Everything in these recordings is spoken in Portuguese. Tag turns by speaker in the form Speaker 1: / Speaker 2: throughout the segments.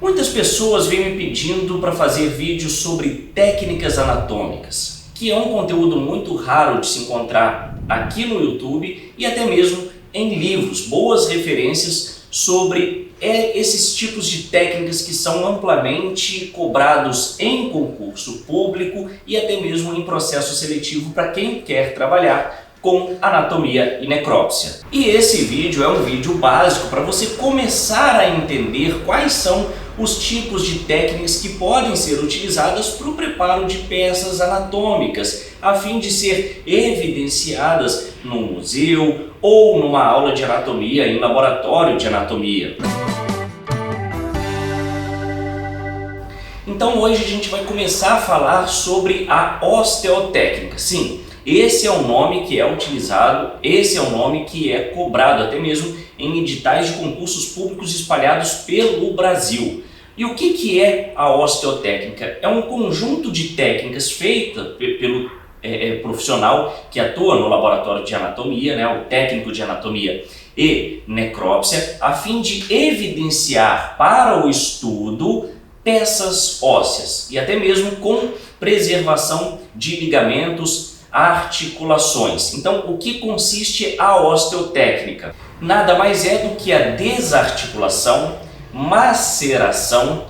Speaker 1: Muitas pessoas vêm me pedindo para fazer vídeos sobre técnicas anatômicas, que é um conteúdo muito raro de se encontrar aqui no YouTube e até mesmo em livros, boas referências sobre esses tipos de técnicas que são amplamente cobrados em concurso público e até mesmo em processo seletivo para quem quer trabalhar com anatomia e necrópsia. E esse vídeo é um vídeo básico para você começar a entender quais são os tipos de técnicas que podem ser utilizadas para o preparo de peças anatômicas, a fim de ser evidenciadas no museu ou numa aula de anatomia em laboratório de anatomia. Então hoje a gente vai começar a falar sobre a osteotécnica. Sim, esse é o nome que é utilizado, esse é o nome que é cobrado até mesmo em editais de concursos públicos espalhados pelo Brasil. E o que é a osteotécnica? É um conjunto de técnicas feita pelo profissional que atua no laboratório de anatomia, né, o técnico de anatomia e necrópsia, a fim de evidenciar para o estudo peças ósseas e até mesmo com preservação de ligamentos, articulações. Então, o que consiste a osteotécnica? Nada mais é do que a desarticulação, maceração,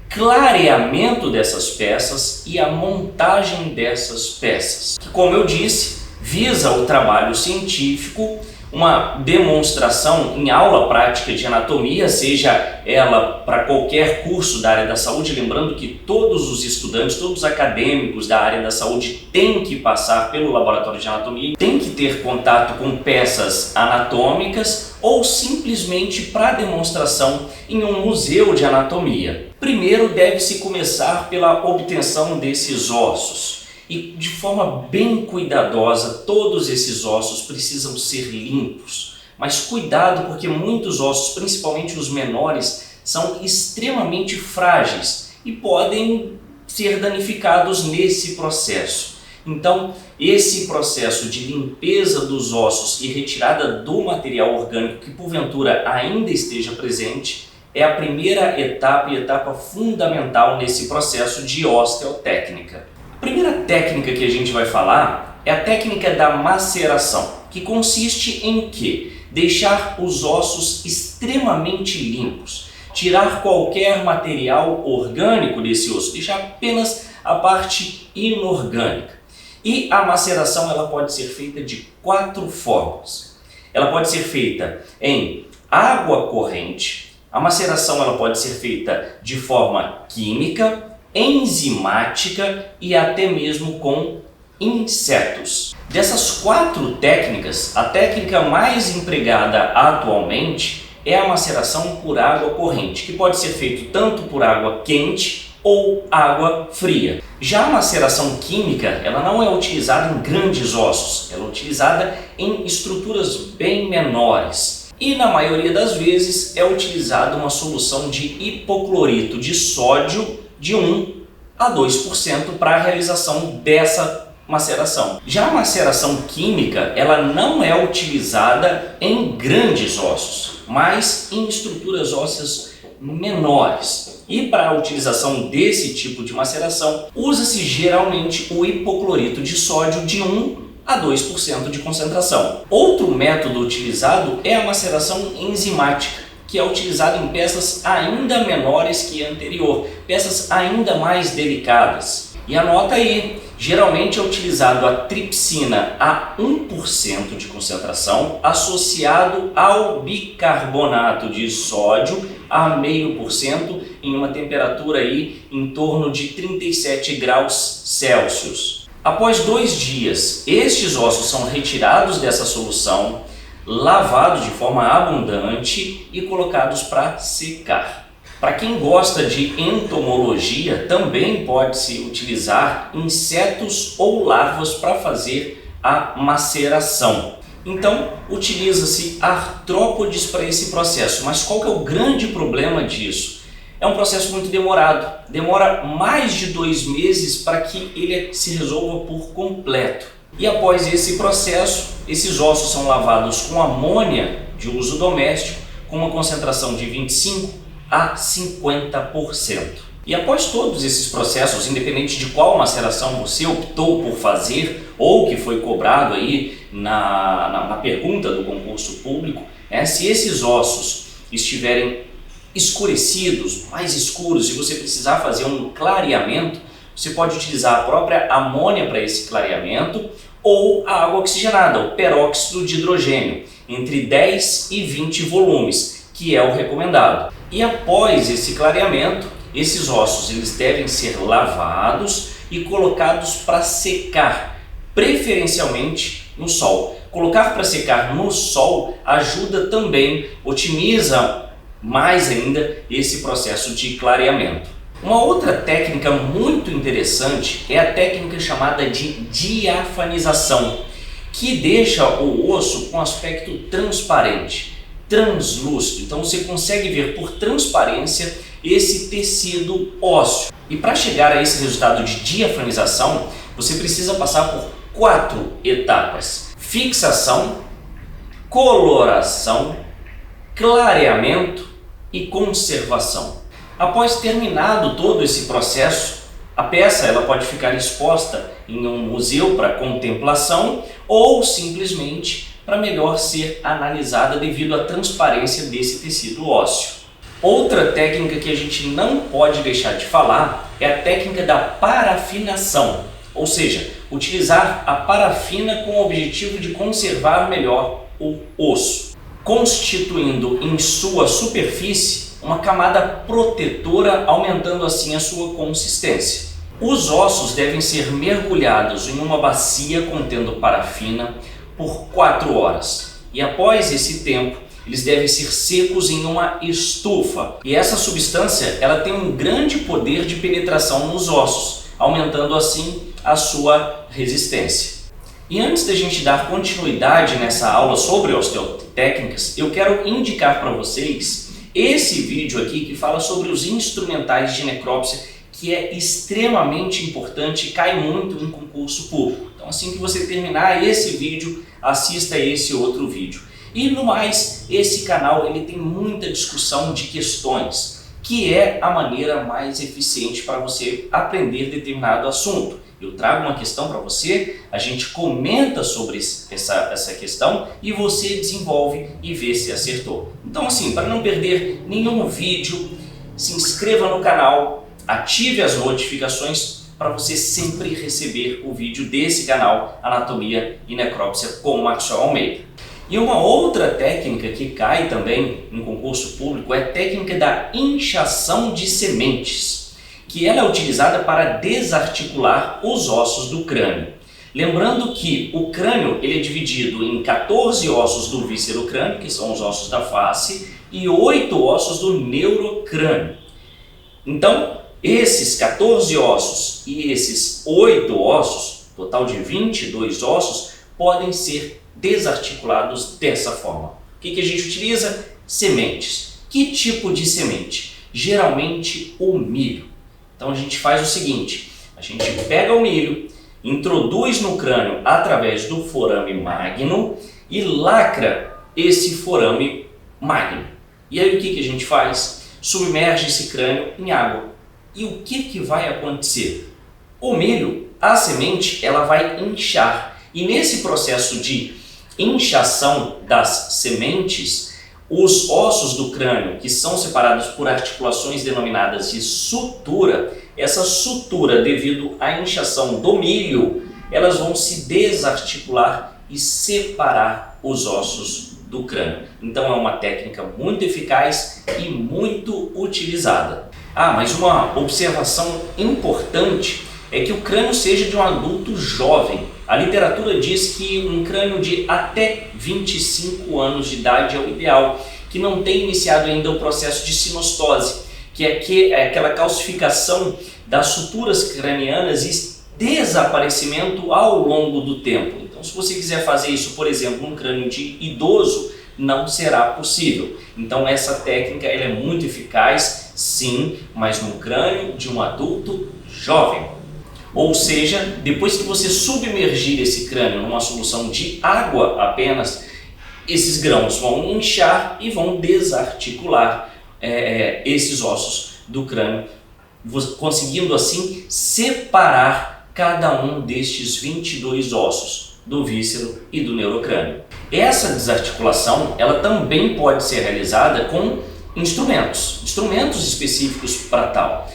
Speaker 1: clareamento dessas peças e a montagem dessas peças, que, como eu disse, visa o trabalho científico, uma demonstração em aula prática de anatomia, seja ela para qualquer curso da área da saúde, lembrando que todos os estudantes, todos os acadêmicos da área da saúde têm que passar pelo laboratório de anatomia, têm que ter contato com peças anatômicas ou simplesmente para demonstração em um museu de anatomia. Primeiro deve-se começar pela obtenção desses ossos. E de forma bem cuidadosa, todos esses ossos precisam ser limpos. Mas cuidado, porque muitos ossos, principalmente os menores, são extremamente frágeis e podem ser danificados nesse processo. Então, esse processo de limpeza dos ossos e retirada do material orgânico que porventura ainda esteja presente é a primeira etapa e etapa fundamental nesse processo de osteotécnica. A primeira técnica que a gente vai falar é a técnica da maceração, que consiste em quê? Deixar os ossos extremamente limpos, tirar qualquer material orgânico desse osso, deixar apenas a parte inorgânica. E a maceração ela pode ser feita de 4 formas. Ela pode ser feita em água corrente, a maceração ela pode ser feita de forma química, enzimática e até mesmo com insetos. Dessas 4 técnicas, a técnica mais empregada atualmente é a maceração por água corrente, que pode ser feito tanto por água quente ou água fria. Já a maceração química, ela não é utilizada em grandes ossos, ela é utilizada em estruturas bem menores. E na maioria das vezes é utilizada uma solução de hipoclorito de sódio de 1 a 2% para a realização dessa maceração. Já a maceração química, ela não é utilizada em grandes ossos, mas em estruturas ósseas menores. E para a utilização desse tipo de maceração, usa-se geralmente o hipoclorito de sódio de 1 a 2% de concentração. Outro método utilizado é a maceração enzimática, que é utilizado em peças ainda menores que a anterior, peças ainda mais delicadas. E anota aí, geralmente é utilizado a tripsina a 1% de concentração associado ao bicarbonato de sódio a 0,5% em uma temperatura aí em torno de 37 graus Celsius. Após 2 dias, estes ossos são retirados dessa solução, lavados de forma abundante e colocados para secar. Para quem gosta de entomologia, também pode-se utilizar insetos ou larvas para fazer a maceração. Então, utiliza-se artrópodes para esse processo. Mas qual que é o grande problema disso? É um processo muito demorado. Demora mais de 2 meses para que ele se resolva por completo. E após esse processo, esses ossos são lavados com amônia de uso doméstico, com uma concentração de 25 a 50%. E após todos esses processos, independente de qual maceração você optou por fazer ou que foi cobrado aí na pergunta do concurso público, se esses ossos estiverem escurecidos, mais escuros, e você precisar fazer um clareamento, você pode utilizar a própria amônia para esse clareamento ou a água oxigenada, o peróxido de hidrogênio, entre 10 e 20 volumes, que é o recomendado. E após esse clareamento, esses ossos eles devem ser lavados e colocados para secar, preferencialmente no sol. Colocar para secar no sol ajuda também, otimiza mais ainda esse processo de clareamento. Uma outra técnica muito interessante é a técnica chamada de diafanização, que deixa o osso com aspecto transparente, translúcido. Então você consegue ver por transparência esse tecido ósseo. E para chegar a esse resultado de diafanização, você precisa passar por 4 etapas: fixação, coloração, clareamento e conservação. Após terminado todo esse processo, a peça ela pode ficar exposta em um museu para contemplação ou simplesmente para melhor ser analisada devido à transparência desse tecido ósseo. Outra técnica que a gente não pode deixar de falar é a técnica da parafinação, ou seja, utilizar a parafina com o objetivo de conservar melhor o osso, constituindo em sua superfície uma camada protetora, aumentando assim a sua consistência. Os ossos devem ser mergulhados em uma bacia contendo parafina por 4 horas e após esse tempo eles devem ser secos em uma estufa. E essa substância ela tem um grande poder de penetração nos ossos, aumentando assim a sua resistência. E antes da gente dar continuidade nessa aula sobre osteotécnicas, eu quero indicar para vocês esse vídeo aqui que fala sobre os instrumentais de necrópsia, que é extremamente importante e cai muito em concurso público. Então assim que você terminar esse vídeo, assista esse outro vídeo. E no mais, esse canal ele tem muita discussão de questões, que é a maneira mais eficiente para você aprender determinado assunto. Eu trago uma questão para você, a gente comenta sobre essa questão e você desenvolve e vê se acertou. Então assim, para não perder nenhum vídeo, se inscreva no canal, ative as notificações para você sempre receber o vídeo desse canal Anatomia e Necrópsia com Maxwell Almeida. E uma outra técnica que cai também em concurso público é a técnica da inchação de sementes, que ela é utilizada para desarticular os ossos do crânio. Lembrando que o crânio ele é dividido em 14 ossos do víscero-crânio, que são os ossos da face, e 8 ossos do neurocrânio. Então, esses 14 ossos e esses 8 ossos, total de 22 ossos, podem ser desarticulados dessa forma. O que a gente utiliza? Sementes. Que tipo de semente? Geralmente o milho. Então a gente faz o seguinte, a gente pega o milho, introduz no crânio através do forame magno e lacra esse forame magno. E aí o que a gente faz? Submerge esse crânio em água. E o que vai acontecer? O milho, a semente, ela vai inchar. E nesse processo de inchação das sementes, os ossos do crânio, que são separados por articulações denominadas de sutura, essa sutura, devido à inchação do milho, elas vão se desarticular e separar os ossos do crânio. Então é uma técnica muito eficaz e muito utilizada. Mas uma observação importante é que o crânio seja de um adulto jovem. A literatura diz que um crânio de até 25 anos de idade é o ideal, que não tem iniciado ainda o processo de sinostose, que é aquela calcificação das suturas cranianas e desaparecimento ao longo do tempo. Então, se você quiser fazer isso, por exemplo, num crânio de idoso, não será possível. Então, essa técnica ela é muito eficaz, sim, mas no crânio de um adulto jovem. Ou seja, depois que você submergir esse crânio numa solução de água apenas, esses grãos vão inchar e vão desarticular esses ossos do crânio, conseguindo assim separar cada um destes 22 ossos do víscero e do neurocrânio. Essa desarticulação ela também pode ser realizada com instrumentos específicos para tal.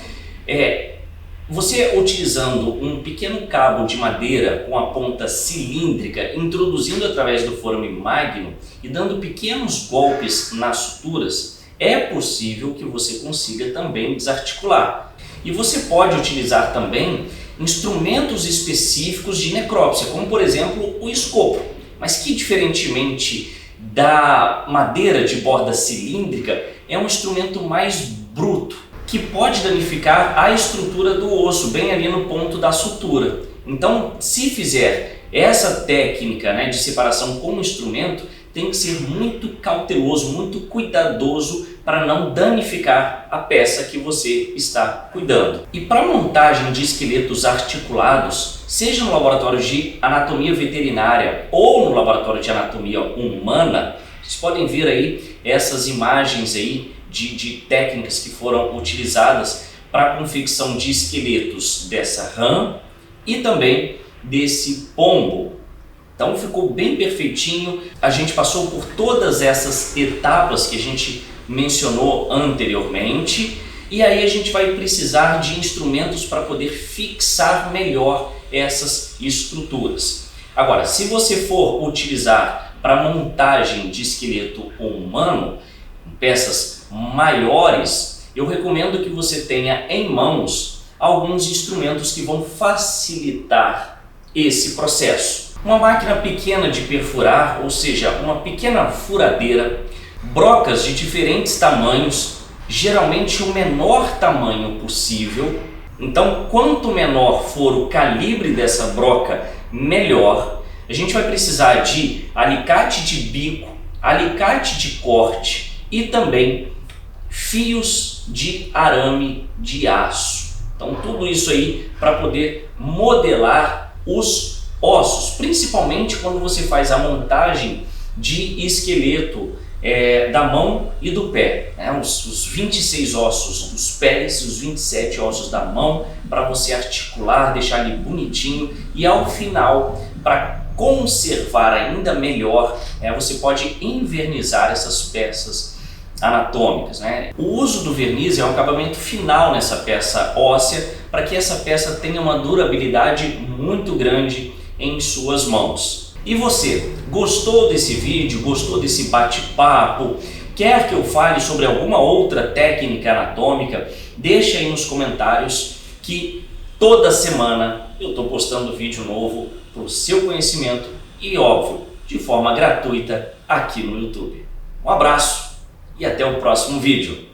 Speaker 1: Você utilizando um pequeno cabo de madeira com a ponta cilíndrica, introduzindo através do forame magno e dando pequenos golpes nas suturas, é possível que você consiga também desarticular. E você pode utilizar também instrumentos específicos de necrópsia, como por exemplo o escopo, mas que diferentemente da madeira de borda cilíndrica, é um instrumento mais bruto, que pode danificar a estrutura do osso, bem ali no ponto da sutura. Então, se fizer essa técnica, de separação com o instrumento, tem que ser muito cauteloso, muito cuidadoso para não danificar a peça que você está cuidando. E para montagem de esqueletos articulados, seja no laboratório de anatomia veterinária ou no laboratório de anatomia humana, vocês podem ver aí essas imagens aí de técnicas que foram utilizadas para a confecção de esqueletos dessa rã e também desse pombo. Então ficou bem perfeitinho, a gente passou por todas essas etapas que a gente mencionou anteriormente e aí a gente vai precisar de instrumentos para poder fixar melhor essas estruturas. Agora, se você for utilizar para montagem de esqueleto humano, peças maiores, eu recomendo que você tenha em mãos alguns instrumentos que vão facilitar esse processo. Uma máquina pequena de perfurar, ou seja, uma pequena furadeira, brocas de diferentes tamanhos, geralmente o menor tamanho possível. Então, quanto menor for o calibre dessa broca, melhor. A gente vai precisar de alicate de bico, alicate de corte e também fios de arame de aço. Então tudo isso aí para poder modelar os ossos, principalmente quando você faz a montagem de esqueleto da mão e do pé, os 26 ossos dos pés, os 27 ossos da mão, para você articular, deixar ele bonitinho e ao final, para conservar ainda melhor, você pode envernizar essas peças anatômicas. O uso do verniz é um acabamento final nessa peça óssea para que essa peça tenha uma durabilidade muito grande em suas mãos. E você, gostou desse vídeo? Gostou desse bate-papo? Quer que eu fale sobre alguma outra técnica anatômica? Deixa aí nos comentários que toda semana eu estou postando vídeo novo para o seu conhecimento e, óbvio, de forma gratuita aqui no YouTube. Um abraço e até o próximo vídeo.